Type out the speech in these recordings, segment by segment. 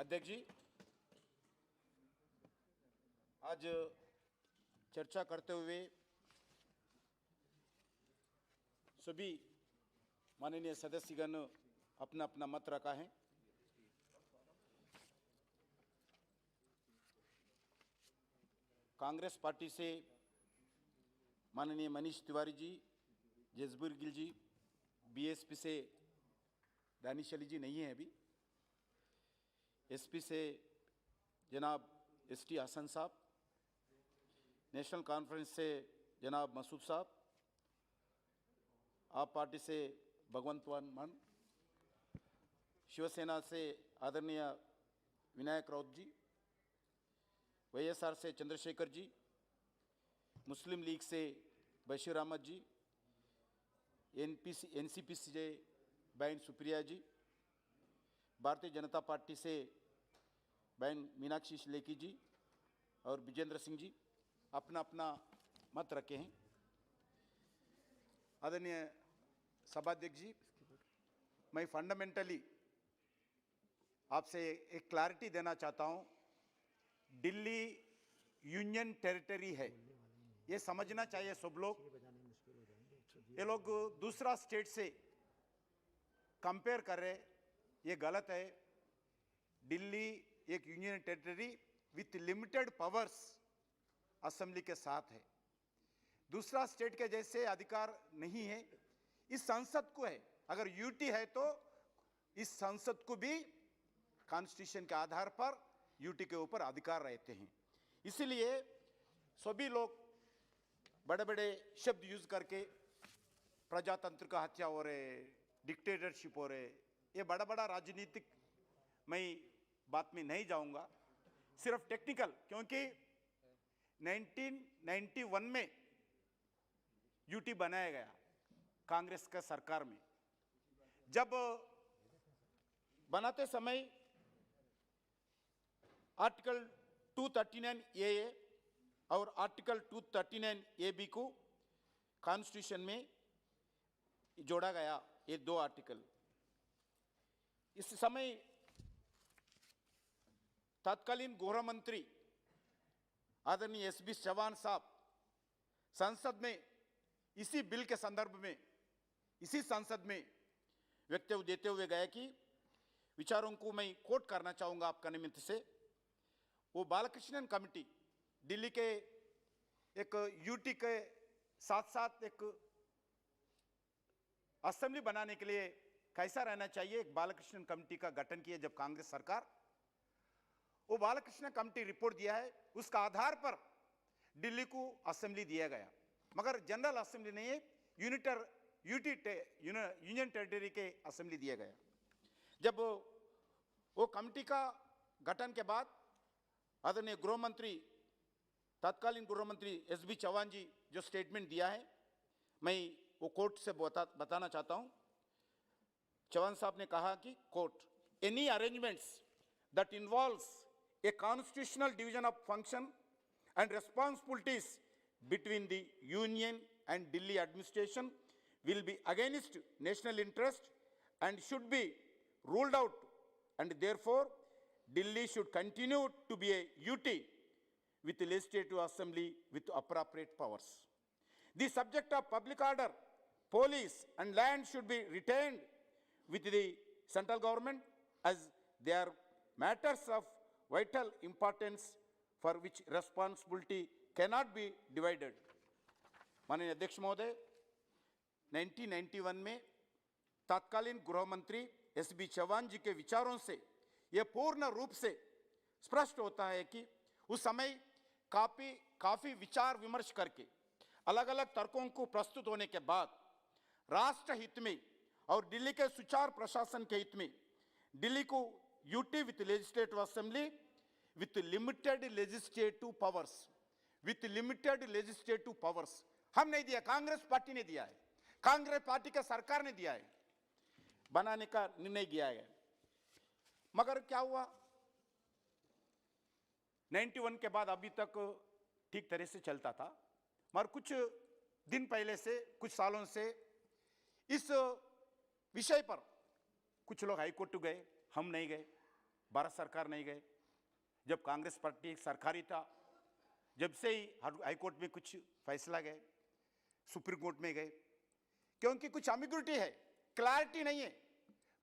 अध्यक्ष जी, आज चर्चा करते हुए सभी माननीय सदस्यगण अपना अपना मत रखा है। कांग्रेस पार्टी से माननीय मनीष तिवारी जी, जसबीर गिल जी, बीएसपी से दानिश अली जी नहीं है अभी, एसपी से जनाब एसटी हसन साहब, नेशनल कॉन्फ्रेंस से जनाब मसूद साहब, आप पार्टी से भगवंत मान, शिवसेना से आदरणीय विनायक राउत जी, वाईएसआर से चंद्रशेखर जी, मुस्लिम लीग से बशीर अहमद जी, एनसीपी से बहन सुप्रिया जी, भारतीय जनता पार्टी से बहन मीनाक्षी लेखी जी और विजेंद्र सिंह जी अपना अपना मत रखे हैं। आदरणीय सभाध्यक्ष जी, मैं फंडामेंटली आपसे एक क्लैरिटी देना चाहता हूं। दिल्ली यूनियन टेरिटरी है, ये समझना चाहिए सब लोग। ये लोग दूसरा स्टेट से कंपेयर कर रहे, ये गलत है। दिल्ली एक union territory with limited powers assembly के साथ है, दूसरा स्टेट के जैसे अधिकार नहीं है। इस संसद को है, अगर यूटी है तो इस संसद को भी कॉन्स्टिट्यूशन के आधार पर यूटी के ऊपर अधिकार रहते हैं। इसलिए सभी लोग बड़े बड़े शब्द यूज करके प्रजातंत्र का हत्या हो रहे, डिक्टेटरशिप हो रहे, ये बड़ा बड़ा राजनीतिक मैं बात में नहीं जाऊंगा, सिर्फ टेक्निकल, क्योंकि 1991 में यूटी बनाया गया कांग्रेस का सरकार में। जब बनाते समय आर्टिकल 239 ए और आर्टिकल 239 ए बी को कॉन्स्टिट्यूशन में जोड़ा गया, ये दो आर्टिकल। इस समय तत्कालीन गृह मंत्री आदरणीय एसबी चौहान साहब संसद में इसी बिल के संदर्भ में इसी संसद में वक्तव्य देते हुए गए कि विचारों को मैं कोट करना चाहूंगा आपका निमित्त से। वो बालकृष्णन कमेटी दिल्ली के एक यूटी के साथ साथ एक असेंबली बनाने के लिए कैसा रहना चाहिए, एक बालकृष्णन कमेटी का गठन किया जब कांग्रेस सरकार। वो बालकृष्ण कमेटी रिपोर्ट दिया है, उसका आधार पर दिल्ली को असेंबली दिया गया, मगर जनरल असेंबली नहीं है, यूनियन टेरिटरी के असेंबली दिया गया। जब वो कमेटी का गठन के बाद आदरणीय गृह मंत्री तत्कालीन गृह मंत्री एसबी चौहान जी जो स्टेटमेंट दिया है, मैं वो कोर्ट से बताना चाहता हूं। चौहान साहब ने कहा कि court, any arrangements that involves a constitutional division of function and responsibilities between the union and Delhi administration will be against national interest and should be ruled out, and therefore Delhi should continue to be a UT with the legislative assembly with appropriate powers. The subject of public order, police and land should be retained with the central government as they are matters of vital importance for which responsibility cannot be divided. माननीय अध्यक्ष महोदय, 1991 में तत्कालीन गृह मंत्री SB Chauhan जी के विचारों से यह पूर्ण रूप से स्पष्ट होता है कि उस समय काफी विचार विमर्श करके अलग अलग तर्कों को प्रस्तुत होने के बाद राष्ट्र हित में और दिल्ली के सुचारू प्रशासन के हित में दिल्ली को UT with legislative assembly with limited legislative powers हम नहीं दिया, कांग्रेस पार्टी ने दिया है, कांग्रेस पार्टी का सरकार ने दिया है, बनाने का निर्णय किया है। मगर क्या हुआ, 91 के बाद अभी तक ठीक तरह से चलता था, मगर कुछ दिन पहले से कुछ सालों से इस विषय पर कुछ लोग हाईकोर्ट गए, हम नहीं गए, भारत सरकार नहीं गए। जब कांग्रेस पार्टी सरकारी था, जब से ही हाई कोर्ट में कुछ फैसला गए, सुप्रीम कोर्ट में गए, क्योंकि कुछ एम्बिग्युइटी है, क्लैरिटी नहीं है,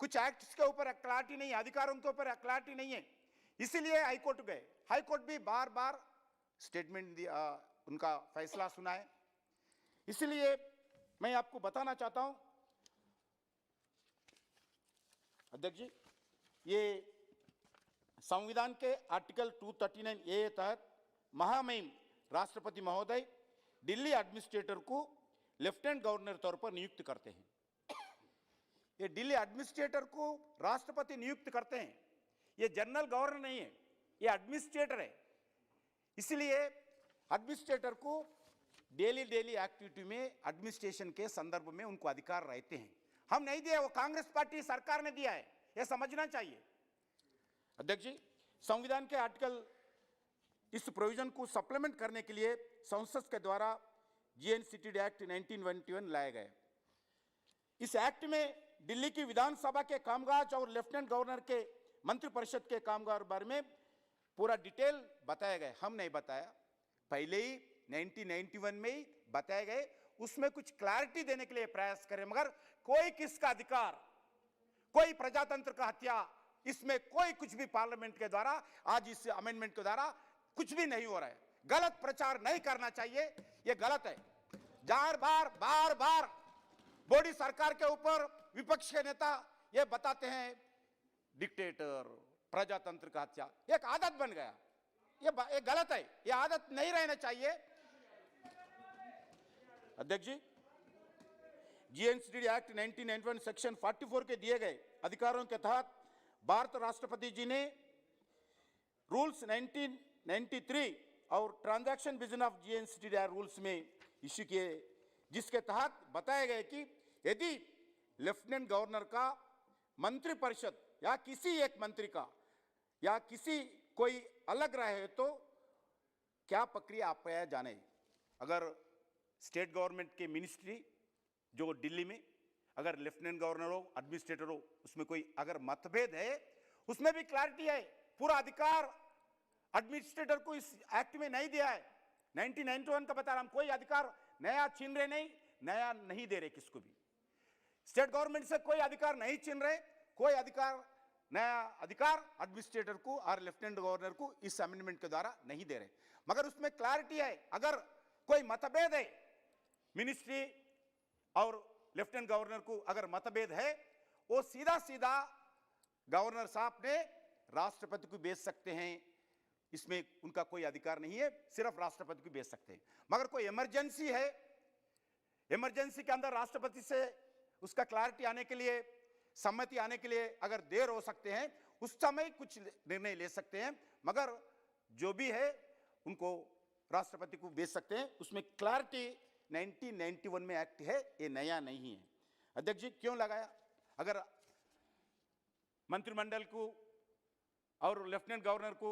कुछ एक्ट्स के ऊपर क्लैरिटी नहीं है, अधिकारों के ऊपर क्लैरिटी नहीं है, इसीलिए हाई कोर्ट गए। हाई कोर्ट भी बार बार स्टेटमेंट दिया, उनका फैसला सुना है। इसलिए मैं आपको बताना चाहता हूं अध्यक्ष जी, ये संविधान के आर्टिकल 239A तहत महामहिम राष्ट्रपति महोदय दिल्ली एडमिनिस्ट्रेटर को लेफ्टिनेंट गवर्नर तौर पर नियुक्त करते हैं। ये दिल्ली एडमिनिस्ट्रेटर को राष्ट्रपति नियुक्त करते हैं, ये जनरल गवर्नर नहीं है, ये एडमिनिस्ट्रेटर है। इसलिए एडमिनिस्ट्रेटर को डेली एक्टिविटी में एडमिनिस्ट्रेशन के संदर्भ में उनको अधिकार रहते हैं। हम नहीं दिया, वो कांग्रेस पार्टी सरकार ने दिया है, यह समझना चाहिए। अध्यक्ष जी, संविधान के आर्टिकल इस प्रोविजन को सप्लीमेंट करने के लिए संसद के द्वारा जीएनसीटी एक्ट 1921 लाया गया। इस एक्ट में दिल्ली की विधानसभा के कामकाज और लेफ्टिनेंट गवर्नर के मंत्रिपरिषद के कामकाज बारे में पूरा डिटेल बताया गया। हम नहीं बताया, पहले ही 1991 में ही बताए गए। उसमें कुछ क्लैरिटी देने के लिए प्रयास करें, मगर कोई किसका अधिकार, कोई प्रजातंत्र का हत्या, इसमें कोई कुछ भी पार्लियामेंट के द्वारा, आज इस अमेंडमेंट के द्वारा कुछ भी नहीं हो रहा है। गलत प्रचार नहीं करना चाहिए, यह गलत है। बार बार मोदी सरकार के ऊपर विपक्ष के नेता ये बताते हैं डिक्टेटर, प्रजातंत्र का हत्या, एक आदत बन गया। ये गलत है, ये आदत नहीं रहना चाहिए। अध्यक्ष जी, जीएनसीटी एक्ट 1991 सेक्शन 44 के दिए गए अधिकारों के तहत भारत राष्ट्रपति जी ने रूल्स 1993 और transaction business of GNCT rules में इश्यू किए, जिसके तहत बताया गया कि यदि लेफ्टिनेंट गवर्नर का मंत्रिपरिषद या किसी एक मंत्री का या किसी कोई अलग रहे तो क्या प्रक्रिया अपनाया जाने। अगर स्टेट गवर्नमेंट के मिनिस्ट्री जो दिल्ली में, अगर लेफ्टिनेंट गवर्नर हो, एडमिनिस्ट्रेटर हो, उसमें कोई अगर मतभेद है, उसमें भी क्लैरिटी है। पूरा अधिकार एडमिनिस्ट्रेटर को इस एक्ट में नहीं दिया है। 1991 का बता रहा हूं, कोई अधिकार नया छीन रहे नहीं, नया नहीं दे रहे किसको भी। स्टेट गवर्नमेंट से कोई अधिकार नहीं छीन रहे, कोई अधिकार, नया अधिकार एडमिनिस्ट्रेटर को और लेफ्टिनेंट गवर्नर को इस अमेंडमेंट के द्वारा नहीं दे रहे, मगर उसमें क्लैरिटी है। अगर कोई मतभेद है, मिनिस्ट्री और लेफ्टिनेंट गवर्नर को अगर मतभेद है, वो सीधा गवर्नर साहब ने राष्ट्रपति को भेज सकते हैं। इसमें उनका कोई अधिकार नहीं है, सिर्फ राष्ट्रपति को भेज सकते हैं। मगर कोई इमरजेंसी है, इमरजेंसी के अंदर राष्ट्रपति से उसका क्लैरिटी आने के लिए, सम्मति आने के लिए अगर देर हो सकते हैं, उस समय कुछ निर्णय ले सकते हैं, मगर जो भी है उनको राष्ट्रपति को भेज सकते हैं। उसमें क्लैरिटी 1991 में एक्ट है, ये नया नहीं है। अध्यक्ष जी, क्यों लगाया? अगर मंत्रिमंडल को और लेफ्टिनेंट गवर्नर को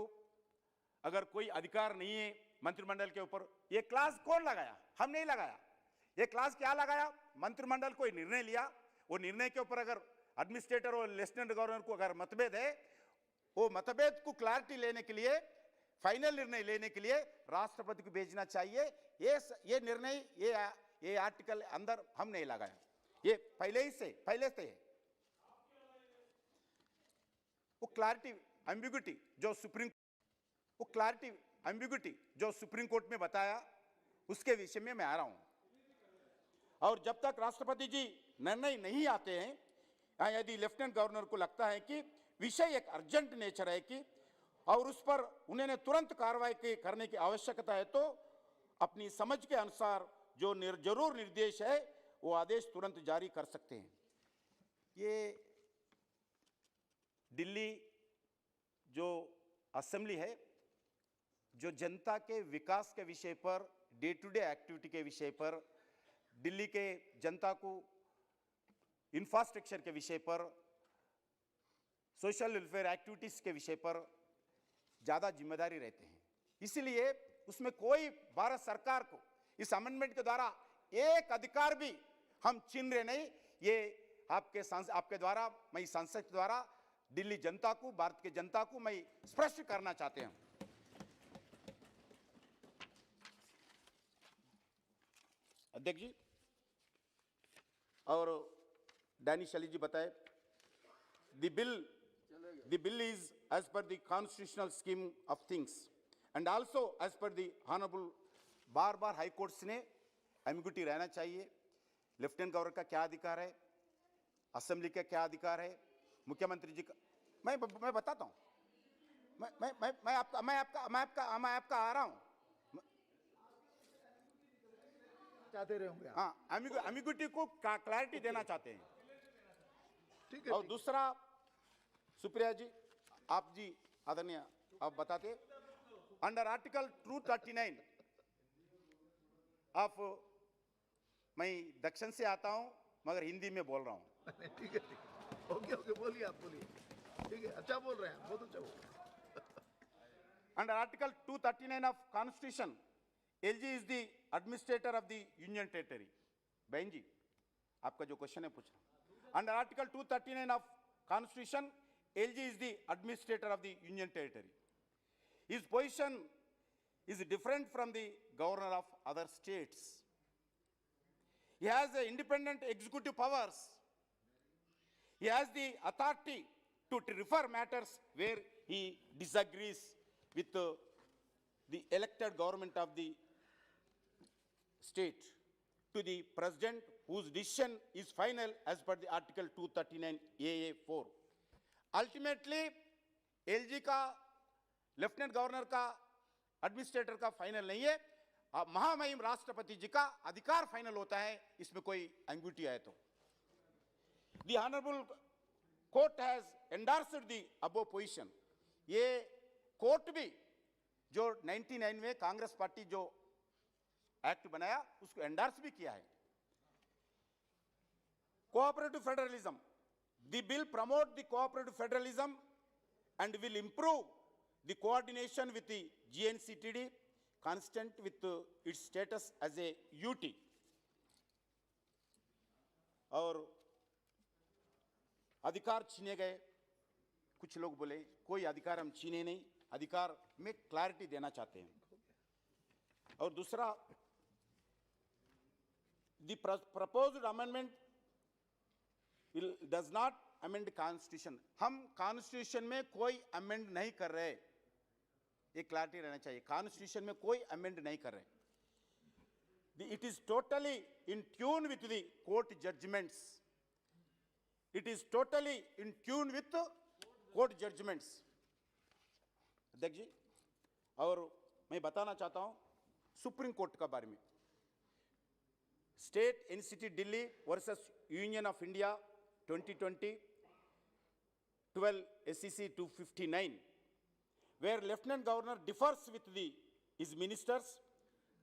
अगर कोई अधिकार नहीं है मंत्रिमंडल के ऊपर, ये क्लास कौन लगाया? हम नहीं लगाया। ये क्लास क्या लगाया? मंत्रिमंडल कोई निर्णय लिया, वो निर्णय के ऊपर अगर एडमिनिस्ट्रेटर और लेफ्टिनेंट गवर्नर को अगर मतभेद है, वो मतभेद को क्लैरिटी लेने के लिए, फाइनल निर्णय लेने के लिए राष्ट्रपति को भेजना चाहिए। ये निर्णय, ये आर्टिकल अंदर हम नहीं लगाया, ये पहले से है। वो क्लैरिटी एम्बिग्युइटी जो सुप्रीम कोर्ट में बताया, उसके विषय में मैं आ रहा हूं। और जब तक राष्ट्रपति जी निर्णय नहीं आते हैं, यदि लेफ्टिनेंट गवर्नर को लगता है कि विषय एक अर्जेंट नेचर है कि और उस पर उन्हें तुरंत कार्रवाई करने की आवश्यकता है, तो अपनी समझ के अनुसार जो जरूर निर्देश है वो आदेश तुरंत जारी कर सकते हैं। ये दिल्ली जो असेंबली है, जो जनता के विकास के विषय पर, डे टू डे एक्टिविटी के विषय पर, दिल्ली के जनता को इंफ्रास्ट्रक्चर के विषय पर, सोशल वेलफेयर एक्टिविटीज के विषय पर ज्यादा जिम्मेदारी रहते हैं। इसलिए उसमें कोई भारत सरकार को इस अमेंडमेंट के द्वारा एक अधिकार भी हम छीन रहे नहीं। ये आपके द्वारा, मैं संसद के द्वारा दिल्ली जनता को, भारत के जनता को मैं स्पष्ट करना चाहते हैं। अध्यक्ष जी और डैनिश अली जी बताए, the bill is as per the constitutional scheme of things and also as per the honourable, बार बार हाई कोर्ट्स ने एम्बिग्यूटी रहना चाहिए। लेफ्टिनेंट गवर्नर का क्या अधिकार है, असेंबली का क्या अधिकार है, मुख्यमंत्री जी का, मैं बताता हूं, मैं आपका आ रहा हूं। चाहते रहे होंगे हाँ, एम्बिग्यूटी को क्लैरिटी देना चाहते हैं। ठीक है। और दूसरा, सुप्रिया जी, आप जी आदरणीय, आप बताते अंडर आर्टिकल 239 ऑफ, मैं दक्षिण से आता हूं मगर हिंदी में बोल रहा हूं। ठीक है, ओके ओके, बोलिए, आप बोलिए। ठीक है, अच्छा बोल रहे हैं, बहुत अच्छा बोल रहे हैं। Under article 239 of constitution, LG is the administrator of the union territory. बहन जी, आपका जो क्वेश्चन है पूछना, under article 239 of constitution, LG is the administrator of the union territory. His position is different from the governor of other states. He has independent executive powers. He has the authority to refer matters where he disagrees with the elected government of the state to the president, whose decision is final as per the article 239 AA4. Ultimately, LG का, lieutenant governor का, administrator का final नहीं है, महामहिम राष्ट्रपति जी का अधिकार final होता है, इसमें कोई एम्बिग्यूटी आए तो। The honourable court has endorsed the above position. ये कोर्ट भी जो 99 में कांग्रेस पार्टी जो एक्ट बनाया उसको एंडोर्स भी किया है। Cooperative federalism, the bill promote the cooperative federalism and will improve the coordination with the GNCTD, consistent with its status as a UT. और अधिकार छीने गए, कुछ लोग बोले कोई अधिकार हम छीने नहीं, अधिकार में क्लैरिटी देना चाहते हैं। और दूसरा, the proposed amendment does not amend constitution. हम कॉन्स्टिट्यूशन में कोई अमेंड नहीं कर रहे, ये क्लैरिटी रहना चाहिए। कॉन्स्टिट्यूशन में कोई अमेंड नहीं कर रहे। It is totally in tune with the court judgments. It is totally in tune with court judgments. अध्यक्ष जी, और मैं बताना चाहता हूं सुप्रीम कोर्ट का बारे में। State NCT Delhi versus Union of India 2020 12 SEC 259, where Lieutenant Governor differs with his ministers.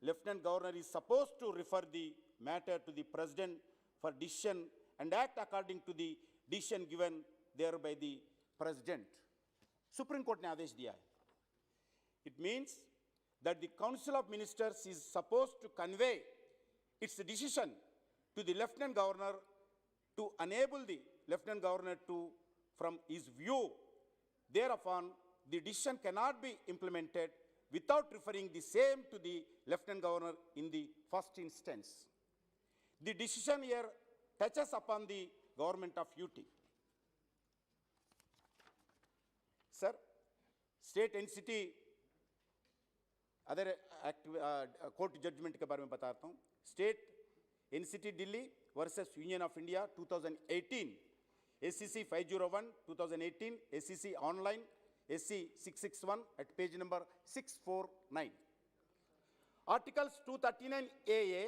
Lieutenant Governor is supposed to refer the matter to the President for decision and act according to the decision given there by the President. Supreme Court ने आदेश दिया है। It means that the Council of Ministers is supposed to convey its decision to the Lieutenant Governor to enable the Lieutenant Governor to, from his view, thereupon the decision cannot be implemented without referring the same to the Lieutenant Governor in the first instance. The decision here touches upon the government of UT. Sir, state NCT other court judgment के बारे में बताता हूँ। State NCT Delhi versus Union of India 2018, ACC 501 2018, ACC online SC 661 at page number 649. Articles 239AA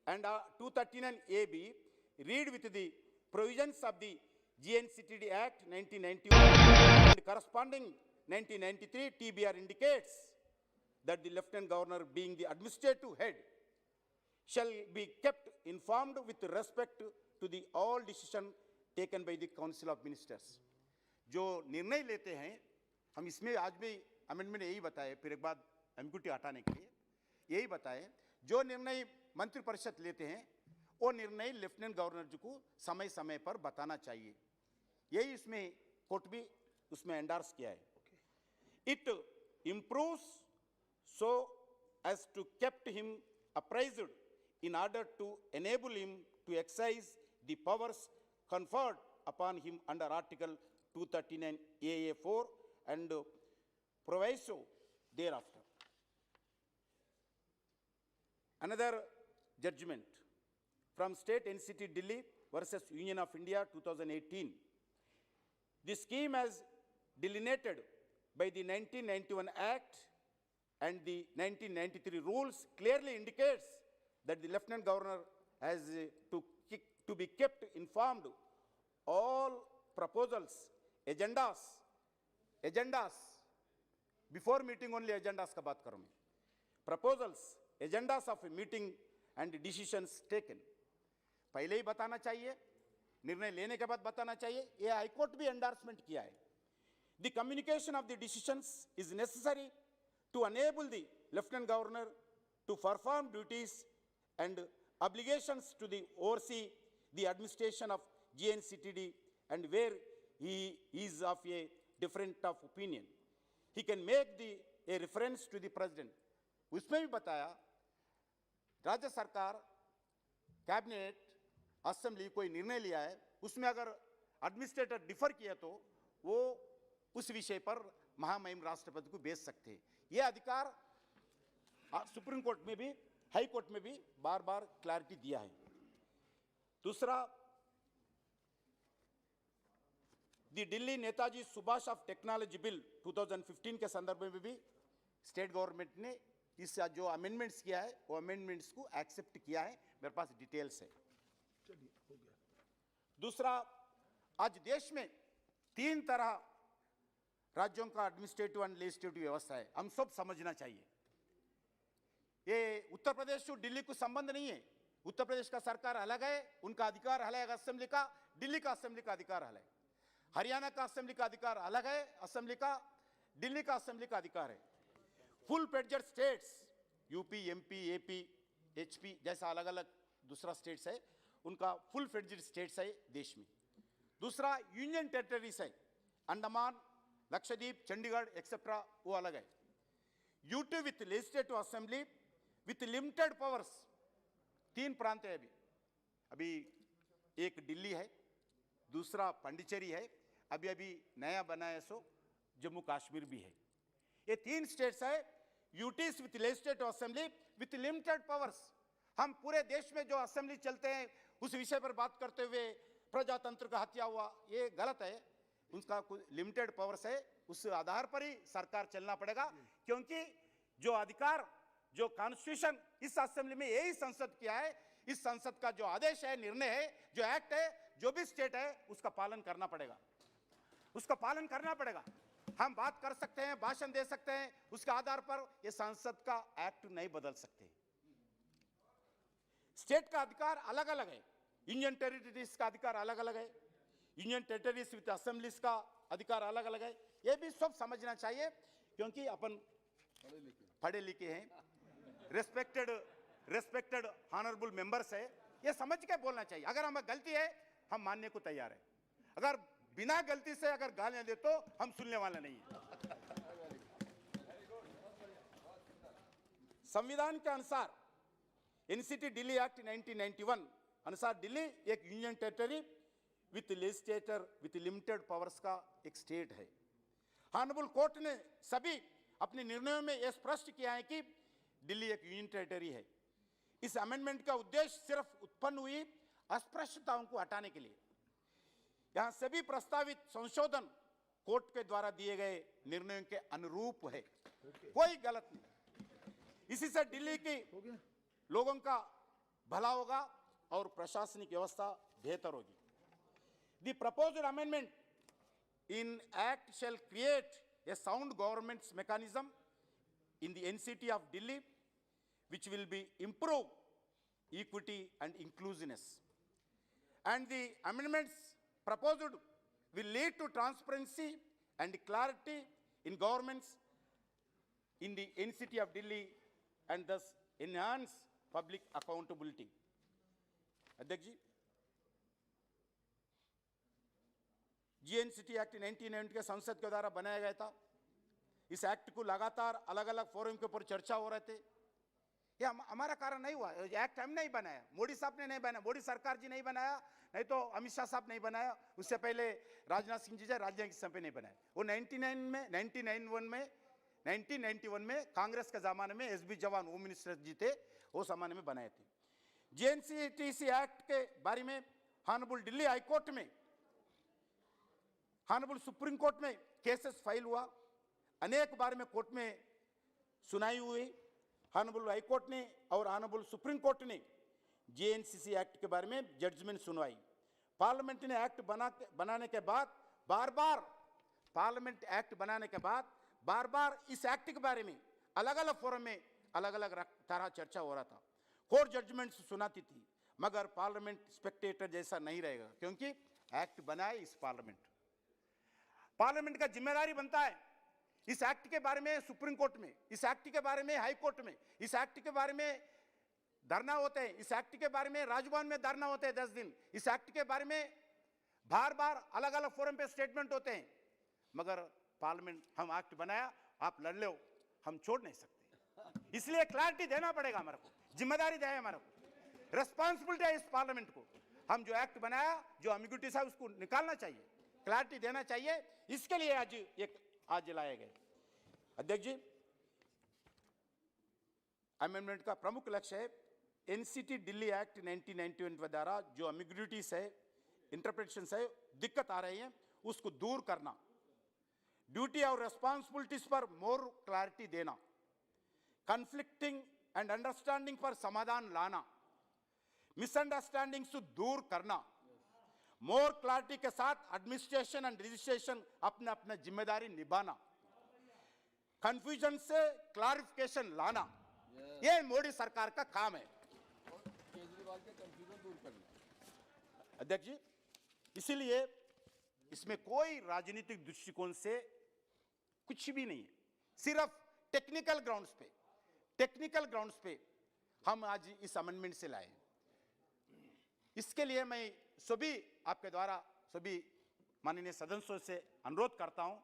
and 239AB read with the provisions of the GNCTD Act 1991 and corresponding 1993 TBR indicates that the Lieutenant Governor, being the administrative head, shall be kept informed with respect to the all decision taken by the Council of Ministers. जो निर्णय लेते हैं, हम इसमें आज भी amendment यही बताए, फिर एक बार एम्बिग्यूटी हटाने के लिए यही बताए, जो निर्णय मंत्रिपरिषद लेते हैं वो निर्णय लेफ्टिनेंट गवर्नर जी को समय समय पर बताना चाहिए। यही इसमें कोर्ट भी उसमें एंडोर्स किया है. It improves so as to kept him apprised in order to enable him to exercise the powers conferred upon him under Article 239 AA4 and proviso thereafter. Another judgment from State NCT Delhi versus Union of India 2018. The scheme as delineated by the 1991 Act and the 1993 rules clearly indicates that the Lieutenant Governor has to be kept informed all proposals, agendas, before meeting only agendas का बात करूँ मैं, proposals, agendas of a meeting and decisions taken. पहले ही बताना चाहिए, निर्णय लेने के बाद बताना चाहिए. ये हाईकोर्ट भी एंडोर्समेंट किया है. The communication of the decisions is necessary to enable the Lieutenant Governor to perform duties and obligations to the oversee the administration of GNCTD, and where he is of a different of opinion, he can make a reference to the President. उसमें भी बताया राज्य सरकार, cabinet, assembly कोई निर्णय लिया है, उसमें अगर एडमिनिस्ट्रेटर डिफर किया तो वो उस विषय पर महामहिम राष्ट्रपति को भेज सकते हैं. यह अधिकार सुप्रीम कोर्ट में भी, हाई कोर्ट में भी बार बार क्लैरिटी दिया है. दूसरा, the Delhi Netaji Subhash of technology bill 2015 के संदर्भ में भी स्टेट गवर्नमेंट ने इस जो अमेंडमेंट्स किया है वो अमेंडमेंट्स को एक्सेप्ट किया है. मेरे पास डिटेल्स है. दूसरा, आज देश में 3 तरह राज्यों का एडमिनिस्ट्रेटिव एंड लेजिस्लेटिव व्यवस्था है. हम सब समझना चाहिए. ये उत्तर प्रदेश और दिल्ली को संबंध नहीं है. उत्तर प्रदेश का सरकार अलग है, उनका अधिकार अलग है असेंबली का, दिल्ली का असेंबली का अधिकार अलग है. हरियाणा का असेंबली का अधिकार अलग है असेंबली का, दिल्ली का असेंबली का अधिकार है. Full fledged states, UP, MP, AP, HP जैसा अलग अलग दूसरा स्टेट्स है, उनका फुल फ्लेड्जेड स्टेट्स है देश में. दूसरा, यूनियन टेरिटरीज है, अंडमान, लक्षद्वीप, चंडीगढ़ एक्सेट्रा, वो अलग है. UT with legislative assembly with limited powers. 3 प्रांत है अभी एक दिल्ली है, दूसरा पांडिचेरी है, अभी नया बना है सो जम्मू कश्मीर भी है. ये 3 स्टेट्स है, UTs with legislative assembly with limited powers. हम पूरे देश में जो असेंबली चलते हैं उस विषय पर बात करते हुए प्रजातंत्र का हत्या हुआ, ये गलत है. उसका कुछ लिमिटेड पावर्स है, उस आधार पर ही सरकार चलना पड़ेगा. क्योंकि जो अधिकार, जो कॉन्स्टिट्यूशन इस असेंबली में यही संसद किया है, इस संसद का जो आदेश है, निर्णय है, जो एक्ट है, जो भी स्टेट है उसका पालन करना पड़ेगा. उसका पालन करना पड़ेगा. हम बात कर सकते हैं, भाषण दे सकते हैं, उसके आधार पर यह संसद का एक्ट नहीं बदल सकते. स्टेट का अधिकार अलग अलग है, यूनियन टेरिटरीज का अधिकार अलग अलग है, यूनियन टेरिटरीज विद असेंबलीज का अधिकार अलग अलग है. यह भी सब समझना चाहिए क्योंकि अपन पढ़े लिखे हैं, रेस्पेक्टेड ऑनरेबल मेंबर्स है. यह समझ के बोलना चाहिए. अगर हमें गलती है हम मानने को तैयार है, अगर बिना गलती से अगर गालियां दे तो हम सुनने वाले नहीं है. संविधान के अनुसार एनसीटी दिल्ली एक्ट 1991 अनुसार दिल्ली एक union territory with legislator with limited powers का एक स्टेट है. ऑनरेबल कोर्ट ने सभी अपने निर्णयों में यह स्पष्ट किया है कि दिल्ली एक यूनियन टेरिटरी है. इस अमेंडमेंट का उद्देश्य सिर्फ उत्पन्न हुई अस्पष्टताओं को हटाने के लिए. यहां सभी प्रस्तावित संशोधन कोर्ट के द्वारा दिए गए निर्णयों के अनुरूप है, कोई गलत नहीं. इसी से दिल्ली की लोगों का भला होगा और प्रशासनिक व्यवस्था बेहतर होगी. The proposed amendment in Act shall create a sound governance mechanism in the NCT of Delhi, which will be improve equity and inclusiveness. And the amendments proposed will lead to transparency and clarity in governments in the NCT of Delhi and thus enhance public accountability. अध्यक्ष जी, GNCT act 1990 के संसद के द्वारा बनाया गया था। इस act को लगातार अलग अलग फोरम के ऊपर चर्चा हो रहे थे। ये हमारा कारण नहीं हुआ, एक्ट हम नहीं बनाया, मोदी साहब ने नहीं बनाया, मोदी सरकार जी नहीं बनाया, नहीं तो अमित शाह साहब नहीं बनाया, उससे पहले राजनाथ सिंह जी राजनाथ सिंह पे नहीं बनाया। वो 1991 में कांग्रेस के जमाने में एसबी चौहान होम मिनिस्टर जी थे, वो जमाने में बनाए थे। जेएनसीटीसी एक्ट के बारे में हानबुल दिल्ली हाई कोर्ट में, हानबुल सुप्रीम कोर्ट में केसेस फाइल हुआ, अनेक बार में कोर्ट में सुनाई हुई। हानबुल हाई कोर्ट ने और हानबुल सुप्रीम कोर्ट ने जेएनसीसी एक्ट के बारे में जजमेंट सुनवाई। पार्लियामेंट ने एक्ट बनाने के बाद बार बार, पार्लियामेंट एक्ट बनाने के बाद बार बार इस एक्ट के बारे में अलग अलग फोरम में अलग अलग तरह चर्चा हो रहा था। कोर्ट जजमेंट सुनाती थी, मगर पार्लियामेंट स्पेक्टेटर जैसा नहीं रहेगा, क्योंकि एक्ट बनाए इस पार्लियामेंट का जिम्मेदारी बनता है इस एक्ट के बारे में सुप्रीम कोर्ट में, इस एक्ट के बारे में हाई कोर्ट में, इस एक्ट के बारे में धरना होते हैं, इस एक्ट के बारे में राजभवन में धरना होते हैं 10 दिन, इस एक्ट के बारे में बार बार अलग अलग फोरम पे स्टेटमेंट होते हैं, मगर पार्लियामेंट हम एक्ट बनाया, आप लड़ लो, हम छोड़ नहीं सकते। इसलिए क्लैरिटी देना पड़ेगा हमारे को, जिम्मेदारी है हमारे को, रेस्पॉन्सिबिलिटी है इस पार्लियामेंट को। हम जो एक्ट बनाया, जो एम्बिग्यूटीज है उसको निकालना चाहिए, क्लैरिटी देना चाहिए। इसके लिए आज लाए गए। अध्यक्ष जी, अमेंडमेंट का प्रमुख लक्ष्य है एनसीटी दिल्ली एक्ट 1991 के द्वारा जो एम्बिग्यूटीज है, इंटरप्रिटेशंस है, दिक्कत आ रही है, उसको दूर करना, ड्यूटी और रेस्पॉन्सिबिलिटीज पर मोर क्लैरिटी देना, कन्फ्लिक्टिंग एंड अंडरस्टैंडिंग पर समाधान लाना, मिसअंडरस्टैंडिंग से दूर करना, मोर क्लैरिटी के साथ एडमिनिस्ट्रेशन एंड रजिस्ट्रेशन अपने अपने जिम्मेदारी निभाना, कंफ्यूजन से क्लैरिफिकेशन लाना, ये मोदी सरकार का काम है। केजरीवाल के कंफ्यूजन दूर करना। अध्यक्ष जी, इसीलिए इसमें कोई राजनीतिक दृष्टिकोण से कुछ भी नहीं है, सिर्फ टेक्निकल ग्राउंड्स पे हम आज इस अमेंडमेंट से लाए। इसके लिए मैं सभी आपके द्वारा सभी माननीय सदस्यों से अनुरोध करता हूं,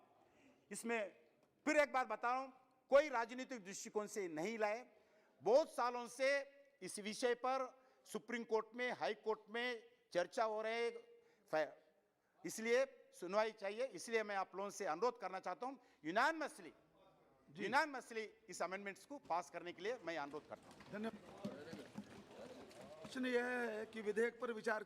इसमें फिर एक बार बता रहा हूं, कोई राजनीतिक दृष्टिकोण से नहीं लाए। बहुत सालों से इस विषय पर सुप्रीम कोर्ट में, हाई कोर्ट में चर्चा हो रहे, इसलिए सुनवाई चाहिए। इसलिए मैं आप लोगों से अनुरोध करना चाहता हूं, यूनानिमसली इस अमेंडमेंट्स को पास करने के लिए मैं अनुरोध करता हूं। धन्यवाद। प्रश्न यह है कि विधेयक पर विचार